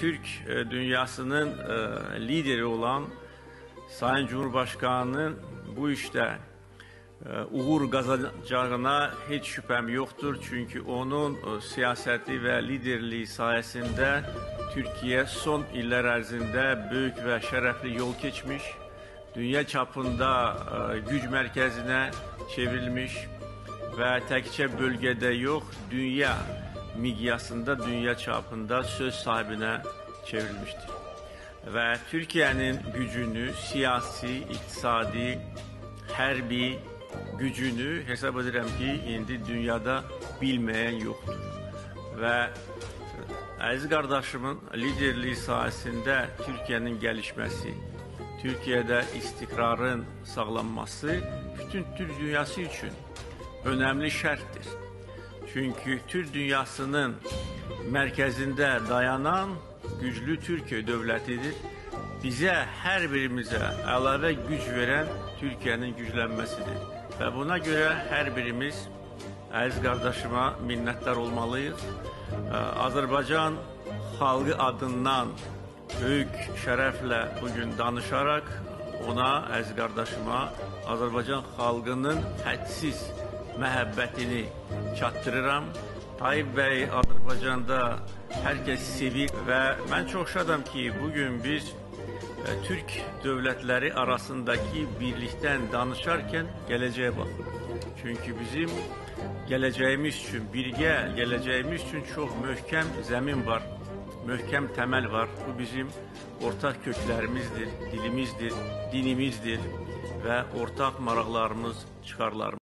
Türk dünyasının lideri olan Sayın Cumhurbaşkanı'nın bu işte uğur kazanacağına hiç şüphem yoktur. Çünkü onun siyaseti ve liderliği sayesinde Türkiye son iller ərzində büyük ve şerefli yol geçmiş, dünya çapında güc merkezine çevrilmiş ve tekçe bölgede yok, dünya miqyasında, dünya çapında söz sahibine çevrilmiştir. Ve Türkiye'nin gücünü, siyasi, iktisadi, hərbi gücünü hesab edirəm ki, indi dünyada bilmeyen yoktur. Ve əziz qardaşımın liderliği sayesinde Türkiye'nin gelişmesi, Türkiye'de istikrarın sağlanması bütün Türk dünyası için önemli şarttır. Çünkü Türk dünyasının merkezinde dayanan güçlü Türkiye devletidir. Bize, her birimize əlavə güc veren Türkiye'nin güçlenmesidir. Ve buna göre her birimiz əziz qardaşıma minnətdar olmalıyız. Azərbaycan xalqı adından büyük şərəflə bugün danışarak ona, əziz qardaşıma, Azərbaycan xalqının hədsiz məhəbbətini çatdırıram. Tayyip Bey Azərbaycanda herkes sevir ve ben çok şadam ki bugün biz Türk devletleri arasındaki birlikten danışarken geleceğe bakıyoruz. Çünkü bizim geleceğimiz için, birge geleceğimiz için çok möhkem zemin var, möhkem temel var. Bu bizim ortak köklerimizdir, dilimizdir, dinimizdir ve ortak maraqlarımız, çıkarlarımız.